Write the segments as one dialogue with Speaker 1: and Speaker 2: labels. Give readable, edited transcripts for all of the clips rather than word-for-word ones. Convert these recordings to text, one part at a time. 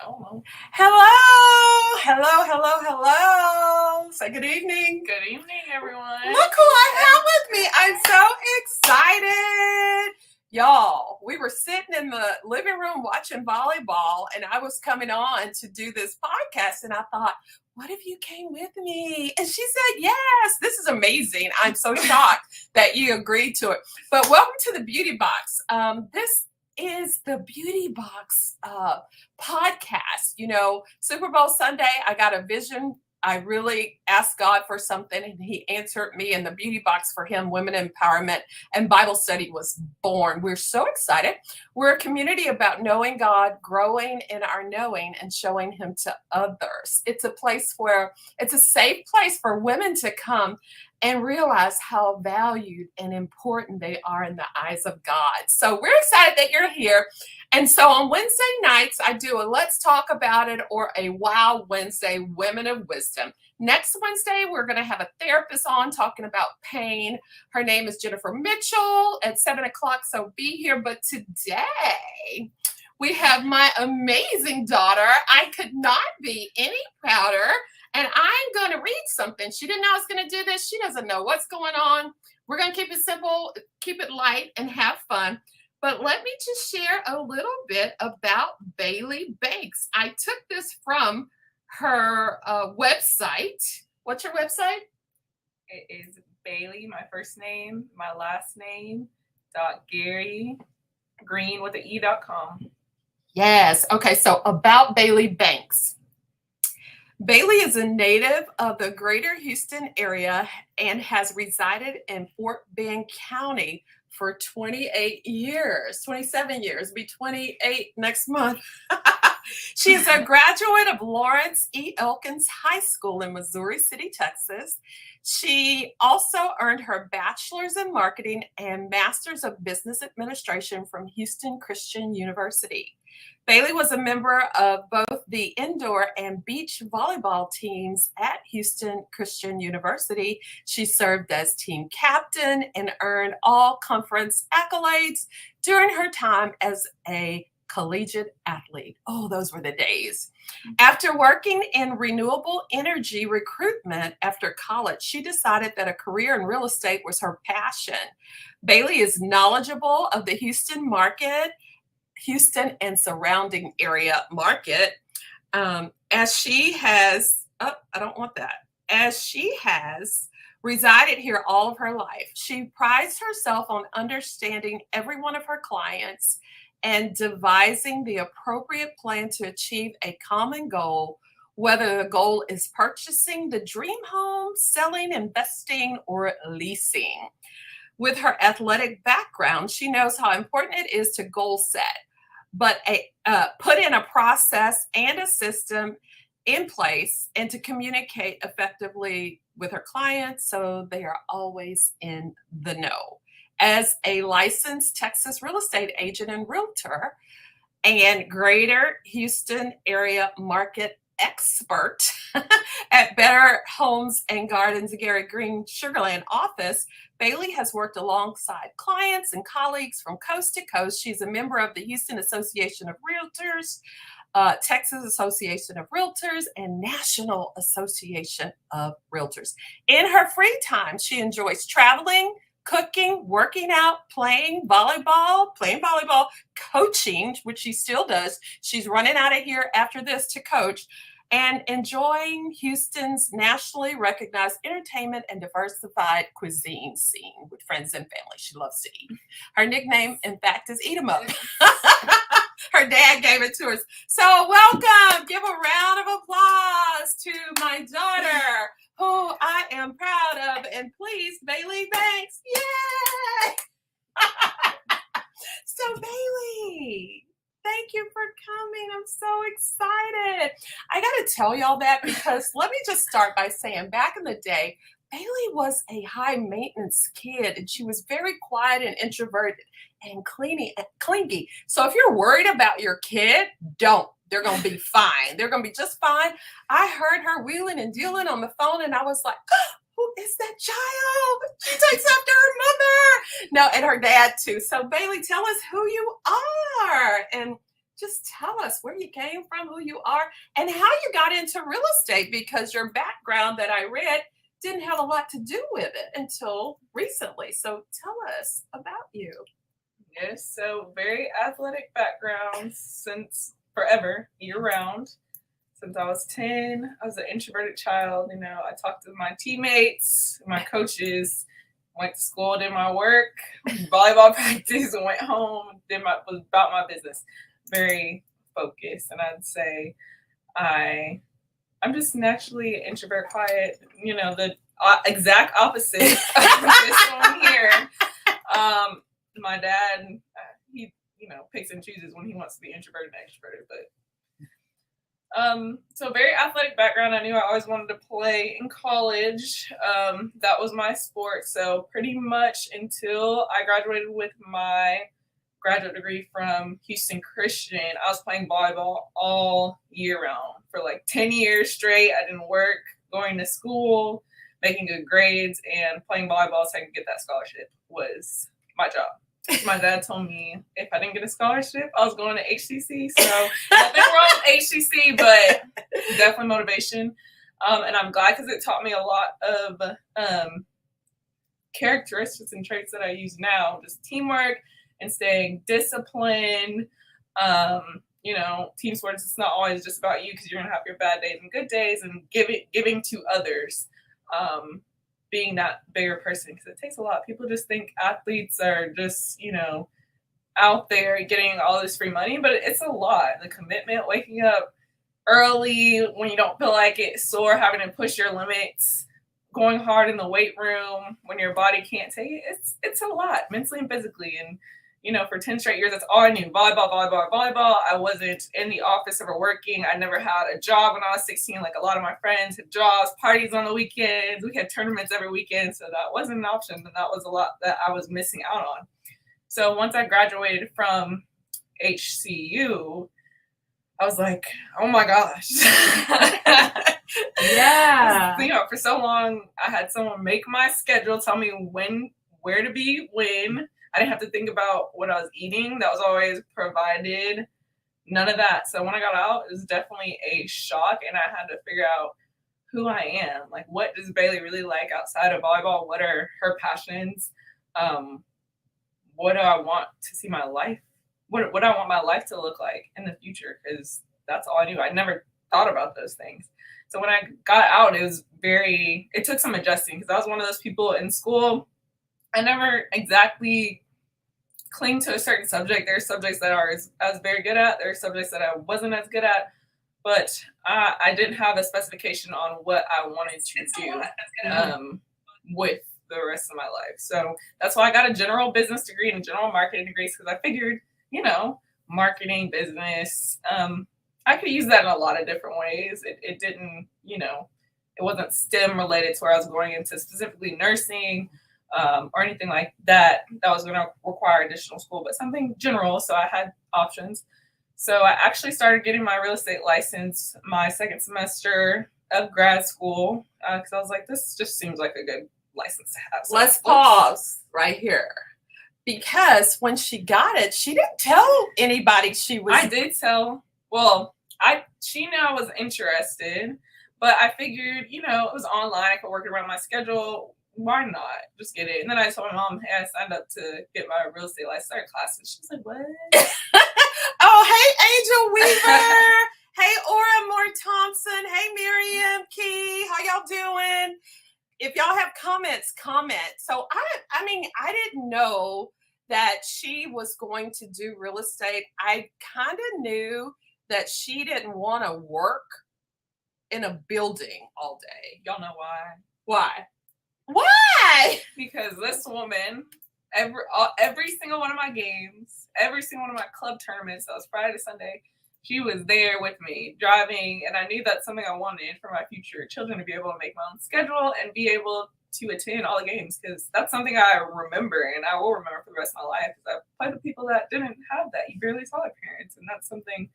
Speaker 1: Oh,
Speaker 2: Hello, hello, hello, hello. Say good evening.
Speaker 1: good evening, everyone.
Speaker 2: Look who I have with me. I'm so excited. Y'all, we were sitting in the living room watching volleyball, and I was coming on to do this podcast, and I thought, what if you came with me? And she said, yes. This is amazing. I'm so shocked that you agreed to it. But welcome to the Beauty Box. This is the Beauty Box podcast. You know, Super Bowl Sunday, I got a vision. I really asked God for something, and He answered me in the Beauty Box for Him. Women empowerment and Bible study was born. We're so excited. We're a community about knowing God, growing in our knowing, and showing Him to others. It's a place where it's a safe place for women to come and realize how valued and important they are in the eyes of God. So we're excited that you're here. And so on Wednesday nights, I do a Let's Talk About It or a Wow Wednesday, Women of Wisdom. Next Wednesday, we're going to have a therapist on talking about pain. Her name is Jennifer Mitchell at 7 o'clock, so be here. But today, we have my amazing daughter. I could not be any prouder. And I'm going to read something. She didn't know I was going to do this. She doesn't know what's going on. We're going to keep it simple, keep it light, and have fun. But let me just share a little bit about Bailey Banks. I took this from her website. What's your website?
Speaker 1: It is Bailey, my first name, my last name, .GaryGreen with the E.com.
Speaker 2: Yes. Okay. So about Bailey Banks. Bailey is a native of the greater Houston area and has resided in Fort Bend County for 28 years, 27 years, be 28 next month. She is a graduate of Lawrence E. Elkins High School in Missouri City, Texas. She also earned her bachelor's in marketing and master's of business administration from Houston Christian University. Bailey was a member of both the indoor and beach volleyball teams at Houston Christian University. She served as team captain and earned all conference accolades during her time as a collegiate athlete. Oh, those were the days. After working in renewable energy recruitment after college, she decided that a career in real estate was her passion. Bailey is knowledgeable of the Houston and surrounding area market, as she has resided here all of her life. She prides herself on understanding every one of her clients and devising the appropriate plan to achieve a common goal, whether the goal is purchasing the dream home, selling, investing, or leasing. With her athletic background, she knows how important it is to goal set, but put in a process and a system in place and to communicate effectively with her clients so they are always in the know. As a licensed Texas real estate agent and realtor and greater Houston area market expert at Better Homes and Gardens, Gary Green Sugarland office, Bailey has worked alongside clients and colleagues from coast to coast. She's a member of the Houston Association of Realtors, Texas Association of Realtors, and National Association of Realtors. In her free time, she enjoys traveling, cooking, working out, playing volleyball, coaching, which she still does. She's running out of here after this to coach, and enjoying Houston's nationally recognized entertainment and diversified cuisine scene with friends and family. She loves to eat. Her nickname, in fact, is Eat 'em Up. Her dad gave it to her. So welcome. Give a round of applause to my daughter, who I am proud of. And please, Bailey Banks. Yay! So Bailey, thank you for coming. I'm so excited. I got to tell y'all that because let me just start by saying back in the day, Bailey was a high maintenance kid and she was very quiet and introverted and clingy. So if you're worried about your kid, don't. They're going to be fine. They're going to be just fine. I heard her wheeling and dealing on the phone and I was like, who is that child? She takes after her mother. No, and her dad too. So Bailey, tell us who you are and just tell us where you came from, who you are, and how you got into real estate, because your background that I read didn't have a lot to do with it until recently. So tell us about you.
Speaker 1: Yes, so very athletic background since forever, year round. Since I was 10, I was an introverted child. You know, I talked to my teammates, my coaches, went to school, did my work, volleyball practice, and went home, was about my business. Very focused. And I'd say I'm just naturally introvert, quiet, you know, the exact opposite of this one here. My dad, he, you know, picks and chooses when he wants to be introverted and extroverted, but so very athletic background. I knew I always wanted to play in college. That was my sport. So pretty much until I graduated with my graduate degree from Houston Christian, I was playing volleyball all year round for like 10 years straight. I didn't work, going to school, making good grades, and playing volleyball so I could get that scholarship was my job. My dad told me if I didn't get a scholarship, I was going to HCC. So nothing wrong with HCC, but definitely motivation. And I'm glad because it taught me a lot of characteristics and traits that I use now. Just teamwork and staying disciplined. You know, team sports, it's not always just about you because you're going to have your bad days and good days, and giving to others. Being that bigger person, because it takes a lot. People just think athletes are just, you know, out there getting all this free money, but it's a lot. The commitment, waking up early when you don't feel like it, sore, having to push your limits, going hard in the weight room when your body can't take it. It's a lot mentally and physically. And you know, for 10 straight years, that's all I knew. Volleyball, volleyball, volleyball. I wasn't in the office ever working. I never had a job when I was 16. Like a lot of my friends had jobs, parties on the weekends. We had tournaments every weekend. So that wasn't an option. And that was a lot that I was missing out on. So once I graduated from HCU, I was like, oh my gosh.
Speaker 2: Yeah.
Speaker 1: You know, for so long, I had someone make my schedule, tell me where to be, when. I didn't have to think about what I was eating. That was always provided. None of that. So when I got out, it was definitely a shock, and I had to figure out who I am. Like, what does Bailey really like outside of volleyball? What are her passions? What do I want to see my life? What do I want my life to look like in the future? Because that's all I knew. I never thought about those things. So when I got out, it took some adjusting, because I was one of those people in school. I never exactly cling to a certain subject. There are subjects that I was very good at. There are subjects that I wasn't as good at. But I didn't have a specification on what I wanted to do with the rest of my life. So that's why I got a general business degree and a general marketing degree, because I figured, you know, marketing, business, I could use that in a lot of different ways. It didn't, you know, it wasn't STEM related to where I was going into specifically nursing, or anything like that was going to require additional school, but something general. So I had options. So I actually started getting my real estate license my second semester of grad school, because I was like, this just seems like a good license to have. So
Speaker 2: let's pause right here, because when she got it, she didn't tell anybody she was.
Speaker 1: I did tell. Well, she knew I was interested, but I figured, you know, it was online. I could work around my schedule. Why not just get it? And then I told my mom, hey, I signed up to get my real estate license, start classes. She was like, what?
Speaker 2: Oh, hey, Angel Weaver. Hey, Aura Moore Thompson. Hey, Miriam Key. How y'all doing? If y'all have comments, comment. So I mean, I didn't know that she was going to do real estate. I kind of knew that she didn't want to work in a building all day.
Speaker 1: Y'all know why?
Speaker 2: Why? Why?
Speaker 1: Because this woman, every single one of my games, every single one of my club tournaments, that was Friday to Sunday, she was there with me driving. And I knew that's something I wanted for my future children, to be able to make my own schedule and be able to attend all the games, because that's something I remember and I will remember for the rest of my life, because I played with people that didn't have that. You barely saw their parents. And that's something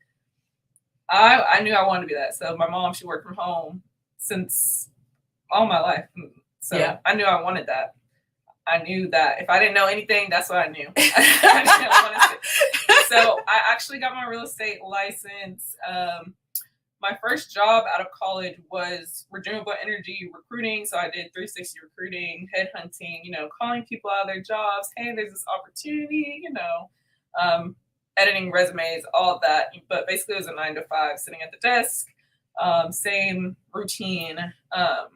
Speaker 1: I knew I wanted to be that. So my mom, she worked from home since all my life. So yeah. I knew I wanted that. I knew that if I didn't know anything, that's what I knew. So I actually got my real estate license. My first job out of college was renewable energy recruiting. So I did 360 recruiting, headhunting, calling people out of their jobs. Hey, there's this opportunity, editing resumes, all of that. But basically, it was a 9 to 5, sitting at the desk, same routine. And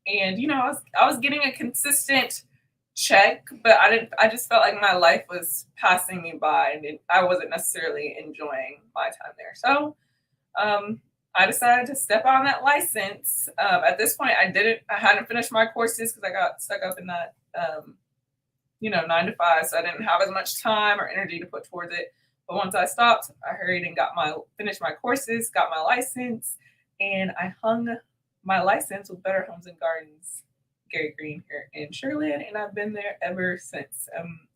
Speaker 1: I was getting a consistent check, but I just felt like my life was passing me by, and I wasn't necessarily enjoying my time there. So I decided to step on that license. At this point, I hadn't finished my courses because I got stuck up in that, 9 to 5. So I didn't have as much time or energy to put towards it. But once I stopped, I hurried and finished my courses, got my license, and I hung my license with Better Homes and Gardens, Gary Green here in Sugarland, and I've been there ever since.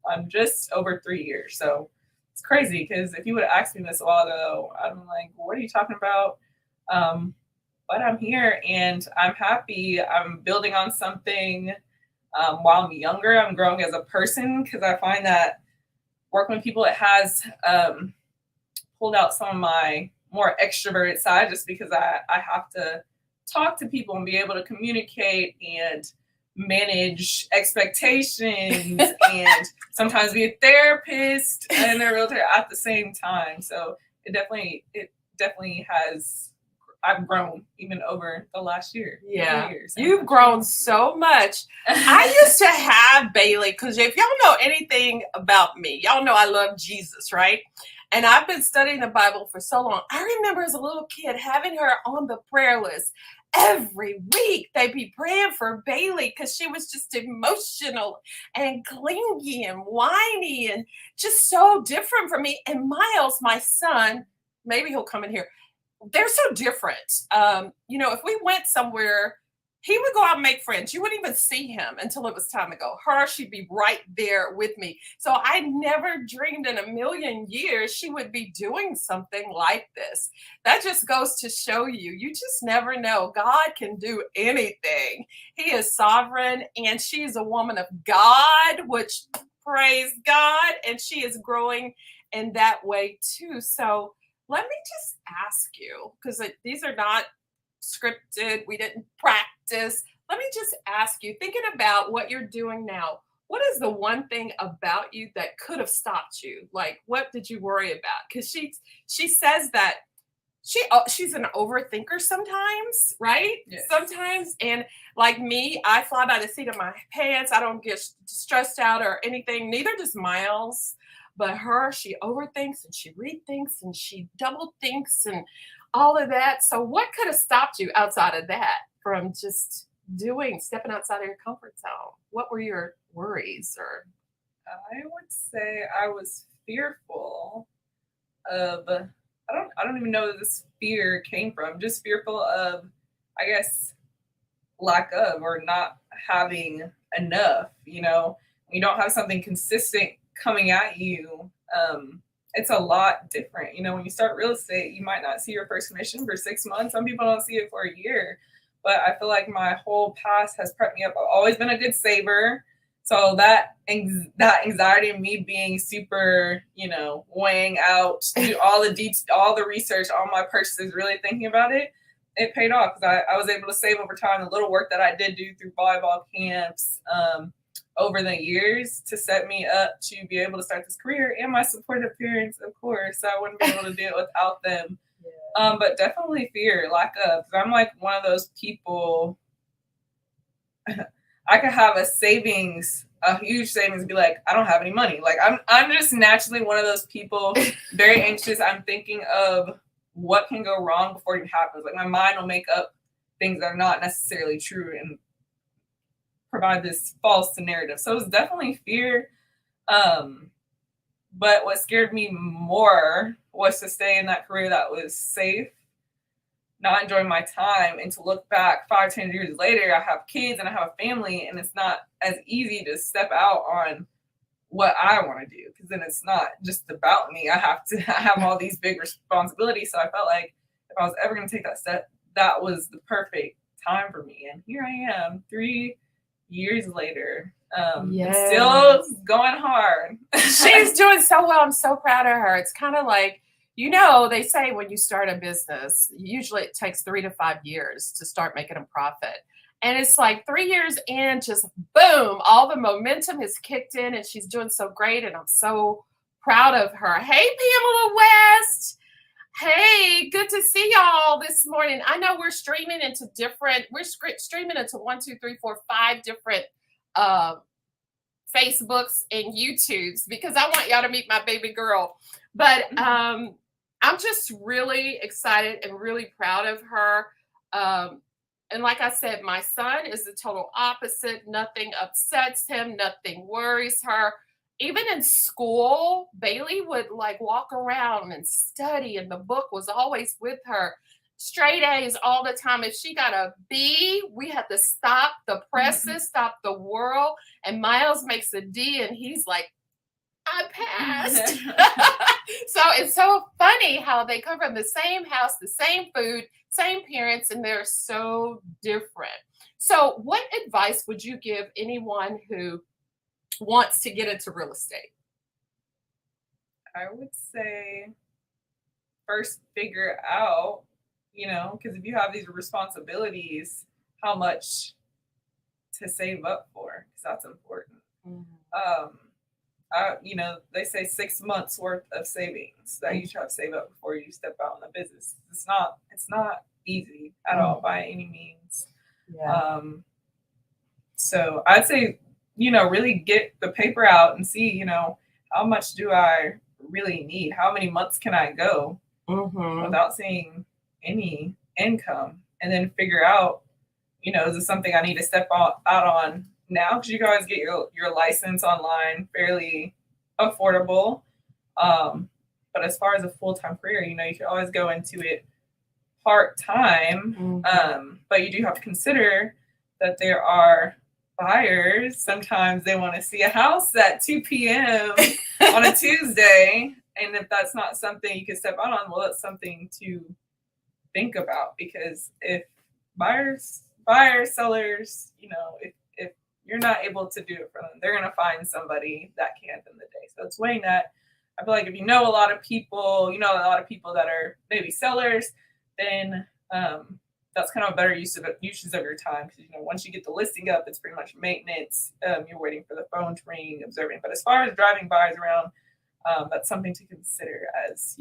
Speaker 1: I'm just over 3 years. So it's crazy because if you would have asked me this a while ago, I'm like, what are you talking about? But I'm here and I'm happy. I'm building on something. While I'm younger, I'm growing as a person because I find that working with people, it has pulled out some of my more extroverted side just because I have to talk to people and be able to communicate and manage expectations and sometimes be a therapist and a realtor at the same time. So it definitely has, I've grown even over the last year.
Speaker 2: Yeah.
Speaker 1: Years.
Speaker 2: You've grown so much. I used to have Bailey, because if y'all know anything about me, y'all know I love Jesus, right? And I've been studying the Bible for so long. I remember as a little kid having her on the prayer list. Every week they'd be praying for Bailey because she was just emotional and clingy and whiny and just so different from me. And Miles, my son, maybe he'll come in here. They're so different. If we went somewhere, he would go out and make friends. You wouldn't even see him until it was time to go. She'd be right there with me. So I never dreamed in a million years she would be doing something like this. That just goes to show you just never know. God can do anything. He is sovereign, and she is a woman of God, which praise God, and she is growing in that way too. So let me just ask you, because these are not scripted, we didn't practice. Let me just ask you, thinking about what you're doing now, what is the one thing about you that could have stopped you? Like, what did you worry about? Because she says that she's an overthinker sometimes, right?
Speaker 1: Yes.
Speaker 2: Sometimes. And like me, I fly by the seat of my pants. I don't get stressed out or anything. Neither does Miles. But she overthinks and she rethinks and she double thinks and all of that. So what could have stopped you outside of that from just stepping outside of your comfort zone? What were your worries? Or
Speaker 1: I would say I was fearful of, I don't even know where this fear came from, just fearful of, I guess, lack of or not having enough. You don't have something consistent coming at you. It's a lot different. When you start real estate, you might not see your first commission for 6 months. Some people don't see it for a year. But I feel like my whole past has prepped me up. I've always been a good saver. So that anxiety of me being super, weighing out, do all the research, all my purchases, really thinking about it, it paid off because I was able to save over time. The little work that I did do through volleyball camps over the years to set me up to be able to start this career, and my supportive parents, of course. So I wouldn't be able to do it without them. Yeah. But definitely fear, lack of. Because I'm like one of those people. I could have a huge savings, and be like, I don't have any money. Like I'm just naturally one of those people, very anxious. I'm thinking of what can go wrong before it even happens. Like my mind will make up things that are not necessarily true and provide this false narrative. So it was definitely fear. But what scared me more was to stay in that career that was safe, not enjoying my time, and to look back 5-10 years later, I have kids and I have a family, and it's not as easy to step out on what I want to do, because then it's not just about me. I have all these big responsibilities. So I felt like if I was ever going to take that step, that was the perfect time for me. And here I am 3 years later. And
Speaker 2: Yes.
Speaker 1: still going hard.
Speaker 2: She's doing so well. I'm so proud of her. It's kind of like, they say when you start a business, usually it takes 3 to 5 years to start making a profit. And it's like 3 years in, just boom, all the momentum has kicked in and she's doing so great. And I'm so proud of her. Hey, Pamela West. Hey, good to see y'all this morning. I know we're streaming into 1, 2, 3, 4, 5 different Facebooks and YouTubes because I want y'all to meet my baby girl. But I'm just really excited and really proud of her. And like I said, my son is the total opposite. Nothing upsets him. Nothing worries her. Even in school, Bailey would like walk around and study, and the book was always with her. Straight A's all the time. If she got a B, we had to stop the presses, stop the world. And Miles makes a D, and he's like, I passed. So it's so funny how they come from the same house, the same food, same parents, and they're so different. So what advice would you give anyone who wants to get into real estate?
Speaker 1: I would say first figure out, because if you have these responsibilities, how much to save up for, because that's important. They say 6 months worth of savings that you try to save up before you step out in the business. It's not easy at all by any means.
Speaker 2: Yeah.
Speaker 1: So I'd say, really get the paper out and see, how much do I really need? How many months can I go without seeing any income? And then figure out, is this something I need to step out on now? Because you guys get your license online fairly affordable. But as far as a full-time career, you can always go into it part-time. But you do have to consider that there are buyers. Sometimes they want to see a house at 2 p.m. on a Tuesday. And if that's not something you can step out on, well, that's something to think about. Because if buyers, sellers, if you're not able to do it for them, they're going to find somebody that can in the day. So it's weighing that. I feel like if you know a lot of people, that are maybe sellers, then that's kind of a better uses of your time. Because, once you get the listing up, it's pretty much maintenance. You're waiting for the phone to ring, observing. But as far as driving buyers around, that's something to consider as,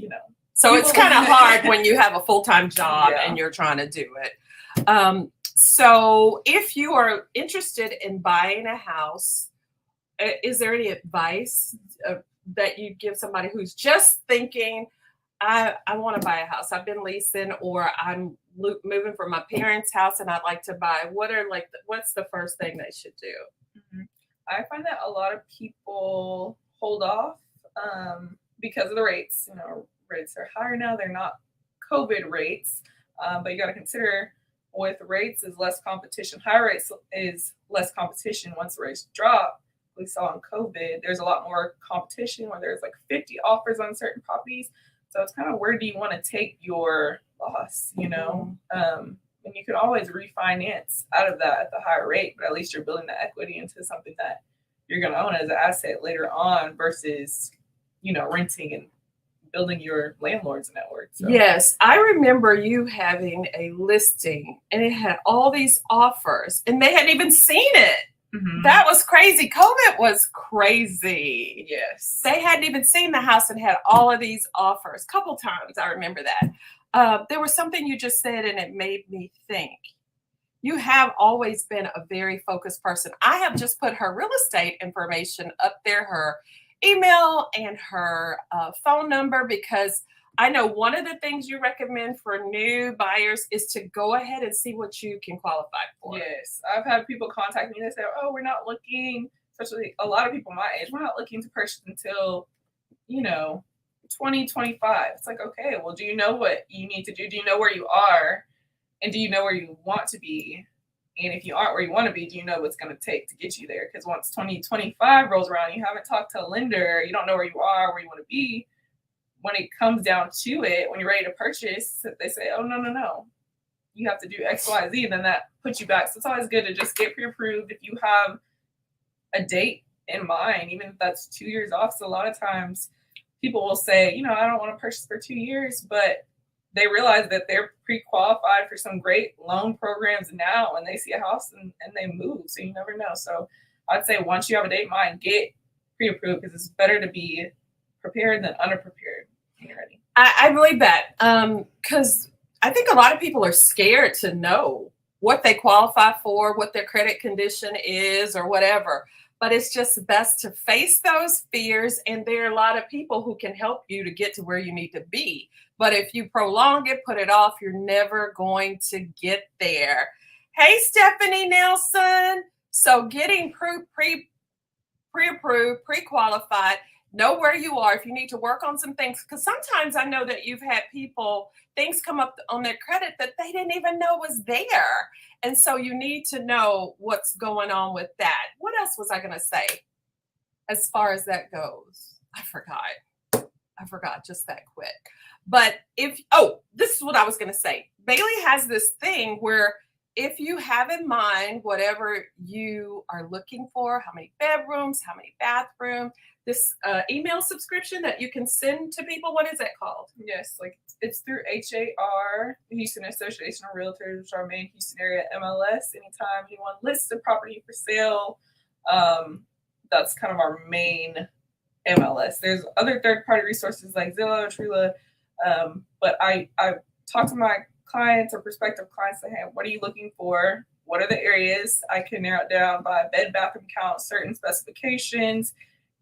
Speaker 2: So it's kind of hard when you have a full-time job and you're trying to do it. So if you are interested in buying a house, is there any advice that you give somebody who's just thinking, I want to buy a house. I've been leasing, or I'm moving from my parents' house and I'd like to buy. What's the first thing they should do?
Speaker 1: I find that a lot of people hold off because of the rates. Rates are higher now. They're not COVID rates, but you got to consider with rates is less competition. Higher rates is less competition. Once the rates drop, we saw in COVID, there's a lot more competition where there's like 50 offers on certain properties. So it's kind of, where do you want to take your loss, and you can always refinance out of that at the higher rate, but at least you're building the equity into something that you're going to own as an asset later on versus, renting and building your landlord's network. So.
Speaker 2: Yes, I remember you having a listing and it had all these offers and they hadn't even seen it. That was crazy. COVID was crazy.
Speaker 1: Yes.
Speaker 2: They hadn't even seen the house and had all of these offers. A couple times, I remember that. There was something you just said and it made me think. You have always been a very focused person. I have just put her real estate information up there, her email and her phone number, because I know one of the things you recommend for new buyers is to go ahead and see what you can qualify for.
Speaker 1: Yes. I've had people contact me. They say, oh, we're not looking, especially a lot of people my age, we're not looking to purchase until, 2025. It's like, okay, well, do you know what you need to do? Do you know where you are? And do you know where you want to be? And if you aren't where you want to be, do you know what's going to take to get you there? Because once 2025 rolls around, you haven't talked to a lender, you don't know where you are, where you want to be. When it comes down to it, when you're ready to purchase, they say, oh, no. You have to do X, Y, Z. Then that puts you back. So it's always good to just get pre-approved. If you have a date in mind, even if that's 2 years off. So a lot of times people will say, I don't want to purchase for 2 years, but they realize that they're pre-qualified for some great loan programs now, and they see a house and they move. So you never know. So I'd say once you have a date in mind, get pre-approved, because it's better to be prepared than underprepared when you're ready.
Speaker 2: I believe that, because I think a lot of people are scared to know what they qualify for, what their credit condition is, or whatever. But it's just best to face those fears. And there are a lot of people who can help you to get to where you need to be. But if you prolong it, put it off, you're never going to get there. Hey, Stephanie Nelson. So getting pre-approved, pre-qualified, know where you are. If you need to work on some things, because sometimes I know that you've had people, things come up on their credit that they didn't even know was there. And so you need to know what's going on with that. What else was I going to say as far as that goes? I forgot just that quick. But this is what I was going to say. Bailey has this thing where if you have in mind whatever you are looking for, how many bedrooms, how many bathrooms, this email subscription that you can send to people, what is that called?
Speaker 1: Yes, like it's through HAR, Houston Association of Realtors, which is our main Houston area MLS. Anytime anyone lists a property for sale, that's kind of our main MLS. There's other third-party resources like Zillow, Trula, but I talk to my clients or prospective clients and say, hey, what are you looking for? What are the areas? I can narrow it down by bed, bathroom count, certain specifications,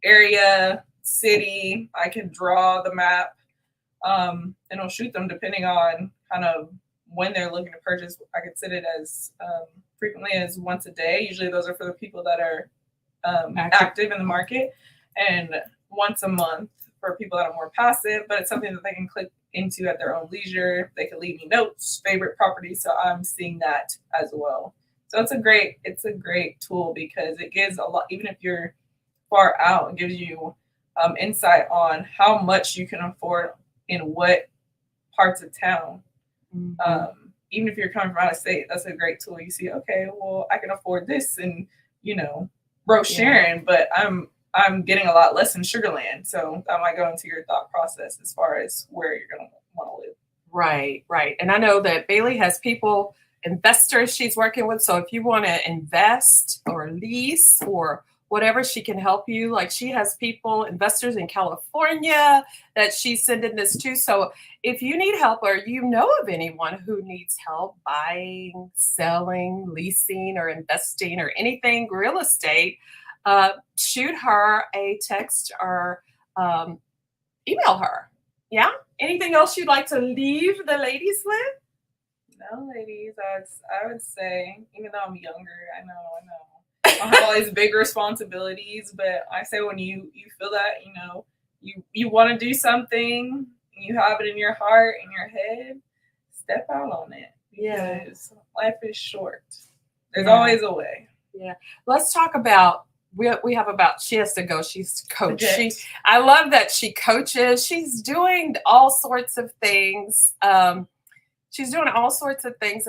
Speaker 1: area, city. I can draw the map, and I'll shoot them depending on kind of when they're looking to purchase. I could set it as frequently as once a day. Usually those are for the people that are active in the market, and once a month for people that are more passive, but it's something that they can click into at their own leisure. They can leave me notes, favorite properties. So I'm seeing that as well. So it's a great tool because it gives a lot, even if you're far out, it gives you insight on how much you can afford in what parts of town. Mm-hmm. Even if you're coming from out of state, that's a great tool. You see, okay, well, I can afford this in, Rose Sharon, but I'm getting a lot less in Sugar Land. So that might go into your thought process as far as where you're going to want to live.
Speaker 2: Right. And I know that Bailey has investors she's working with. So if you want to invest or lease or whatever, she can help you. Like she has investors in California that she's sending this to. So if you need help or you know of anyone who needs help buying, selling, leasing, or investing or anything real estate, shoot her a text or email her. Yeah. Anything else you'd like to leave the ladies with?
Speaker 1: No, ladies. I would say, even though I'm younger, I know. I have all these big responsibilities, but I say when you feel that, you want to do something, you have it in your heart, in your head, step out on it. Because life is short. There's always a way.
Speaker 2: Yeah. Let's talk about, she has to go. She's coach. I love that she coaches. She's doing all sorts of things. And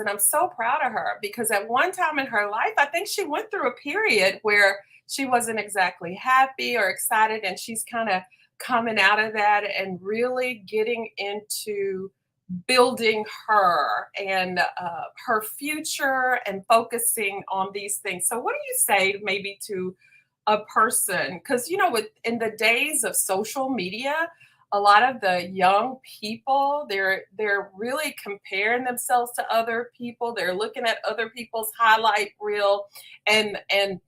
Speaker 2: I'm so proud of her because at one time in her life, I think she went through a period where she wasn't exactly happy or excited, and she's kind of coming out of that and really getting into building her and her future and focusing on these things. So what do you say maybe to a person? Because, in the days of social media, a lot of the young people, they're really comparing themselves to other people. They're looking at other people's highlight reel and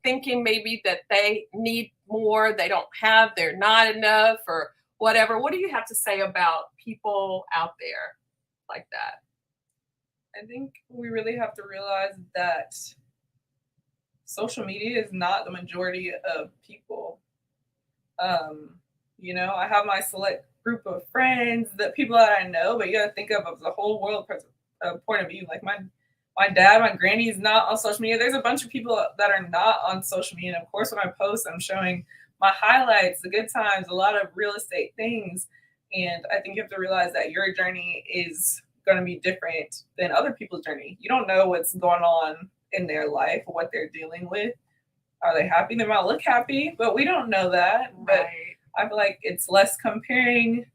Speaker 2: thinking maybe that they need more, they don't have, they're not enough or whatever. What do you have to say about people out there like that?
Speaker 1: I think we really have to realize that social media is not the majority of people. I have my select group of friends, the people that I know, but you got to think of the whole world point of view. Like my dad, my granny is not on social media. There's a bunch of people that are not on social media. And of course, when I post, I'm showing my highlights, the good times, a lot of real estate things. And I think you have to realize that your journey is going to be different than other people's journey. You don't know what's going on in their life or what they're dealing with. Are they happy? They might look happy, but we don't know that. But
Speaker 2: Right.
Speaker 1: I feel like it's less comparing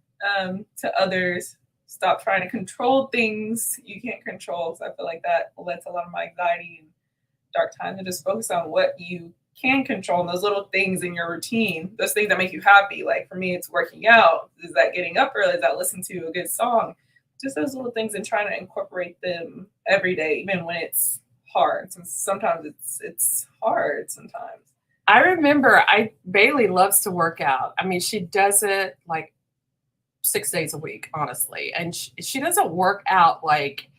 Speaker 1: to others. Stop trying to control things you can't control. So I feel like that lets a lot of my anxiety and dark times, and just focus on what you can control and those little things in your routine, those things that make you happy. Like for me, it's working out. Is that getting up early? Is that listening to a good song? Just those little things, and trying to incorporate them every day, even when it's hard. Sometimes it's hard sometimes.
Speaker 2: I remember Bailey loves to work out. I mean, she does it like 6 days a week, honestly. And she doesn't work out like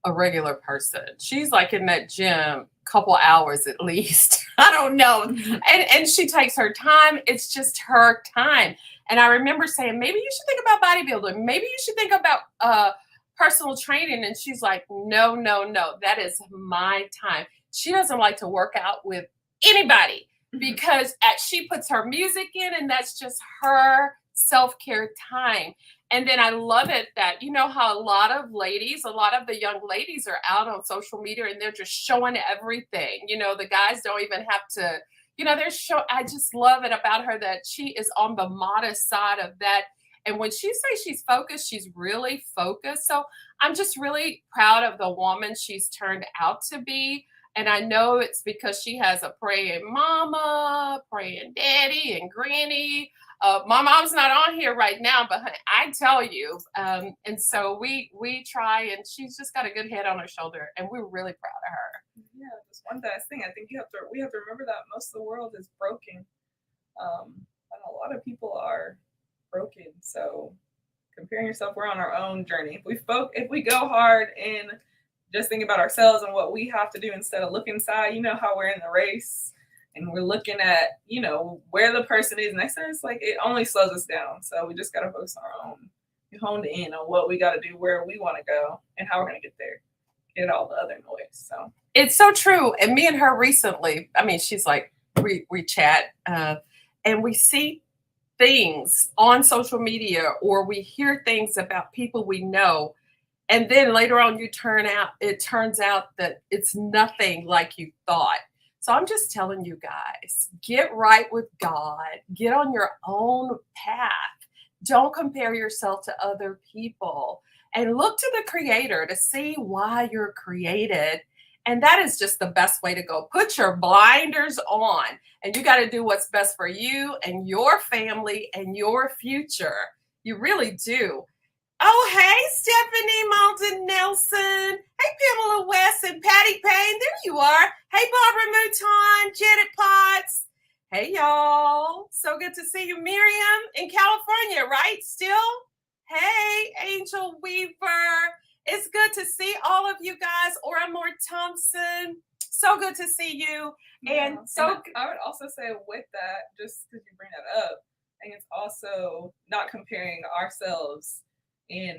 Speaker 2: a regular person. She's like in that gym couple hours at least. I don't know. And she takes her time. It's just her time. And I remember saying, maybe you should think about bodybuilding. Maybe you should think about personal training. And she's like, no, no, no. That is my time. She doesn't like to work out with anybody because she puts her music in, and that's just her self-care time. And then I love it that, you know, how a lot of the young ladies are out on social media and they're just showing everything. You know, the guys don't even have to, you know, I just love it about her that she is on the modest side of that. And when she says she's focused, she's really focused. So I'm just really proud of the woman she's turned out to be. And I know it's because she has a praying mama, praying daddy, and granny. My mom's not on here right now, but honey, I tell you. And so we try, and she's just got a good head on her shoulder, and we're really proud of her.
Speaker 1: Yeah, just one last thing. I think we have to remember that most of the world is broken, and a lot of people are broken. So comparing yourself, we're on our own journey. If we go hard and just think about ourselves and what we have to do instead of look inside, you know how we're in the race and we're looking at, you know, where the person is next to us, like it only slows us down. So we just got to focus on our own. We honed in on what we got to do, where we want to go, and how we're going to get there. Get all the other noise. So
Speaker 2: it's so true. And me and her recently, I mean, she's like, we chat and we see things on social media, or we hear things about people we know. And then later on, it turns out that it's nothing like you thought. So I'm just telling you guys, get right with God, get on your own path. Don't compare yourself to other people, and look to the Creator to see why you're created. And that is just the best way to go. Put your blinders on, and you got to do what's best for you and your family and your future. You really do. Oh, hey, Stephanie Malden Nelson. Hey, Pamela West and Patty Payne. There you are. Hey, Barbara Mouton, Janet Potts. Hey, y'all. So good to see you. Miriam in California, right? Still? Hey, Angel Weaver. It's good to see all of you guys. Ora Moore Thompson. So good to see you. And
Speaker 1: I would also say with that, just because you bring that up, I think it's also not comparing ourselves in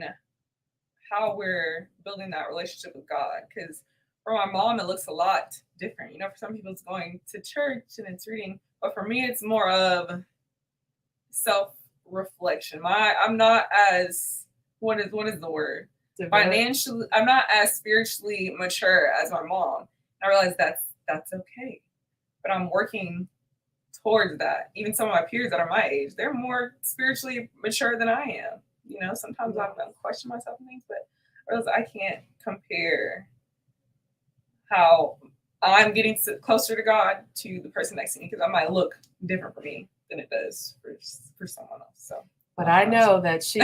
Speaker 1: how we're building that relationship with God. Because for my mom, it looks a lot different. You know, for some people, it's going to church and it's reading, but for me, it's more of self-reflection. I'm not as what is the word? Financially, I'm not as spiritually mature as my mom. I realize that's okay, but I'm working towards that. Even some of my peers that are my age, they're more spiritually mature than I am. You know, sometimes I question myself and things, but I realize I can't compare how I'm getting closer to God to the person next to me, because I might look different for me than it does for someone else. So.
Speaker 2: But I know that she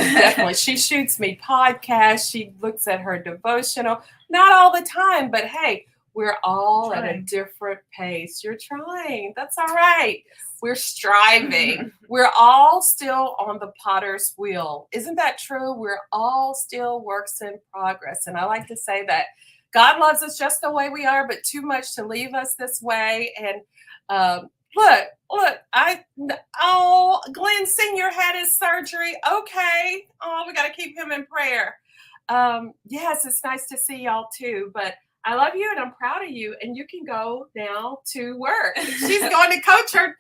Speaker 2: shoots me podcasts. She looks at her devotional, not all the time, but hey, we're all at a different pace. You're trying. That's all right. We're striving. We're all still on the potter's wheel. Isn't that true? We're all still works in progress. And I like to say that God loves us just the way we are, but too much to leave us this way. And look, Glenn Sr. had his surgery. Okay. Oh, we got to keep him in prayer. Yes, it's nice to see y'all too. But I love you and I'm proud of you. And you can go now to work. She's going to coach her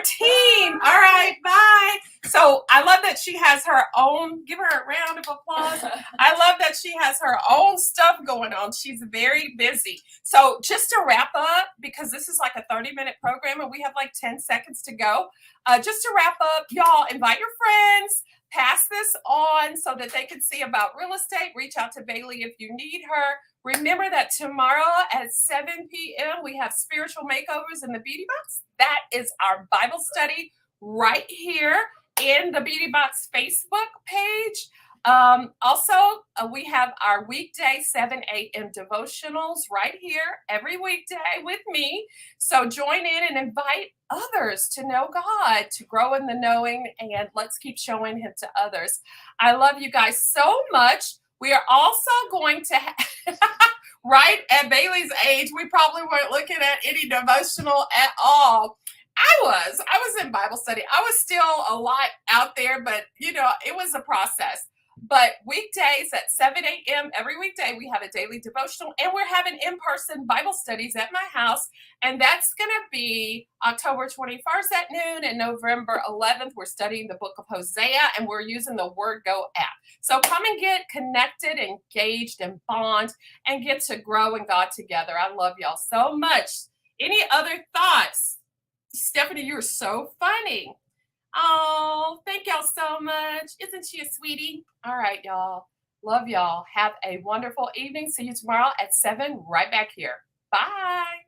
Speaker 2: team. All right, bye. So I love that she has her own, give her a round of applause. I love that she has her own stuff going on. She's very busy. So just to wrap up, because this is like a 30-minute program and we have like 10 seconds to go. Just to wrap up, y'all invite your friends, pass this on so that they can see about real estate. Reach out to Bailey if you need her. Remember that tomorrow at 7 p.m. we have spiritual makeovers in the Beauty Box. That is our Bible study right here in the Beauty Box Facebook page. Also, we have our weekday 7 a.m. devotionals right here every weekday with me. So join in and invite others to know God, to grow in the knowing, and let's keep showing Him to others. I love you guys so much. We are also going to, right at Bailey's age, we probably weren't looking at any devotional at all. I was in Bible study. I was still a lot out there, but you know, it was a process. But weekdays at 7 a.m. every weekday, we have a daily devotional, and we're having in-person Bible studies at my house. And that's going to be October 21st at noon, and November 11th, we're studying the book of Hosea, and we're using the Word Go app. So come and get connected, engaged, and bond, and get to grow in God together. I love y'all so much. Any other thoughts? Stephanie, you're so funny. Oh, thank y'all so much. Isn't she a sweetie? All right, y'all. Love y'all. Have a wonderful evening. See you tomorrow at 7 right back here. Bye.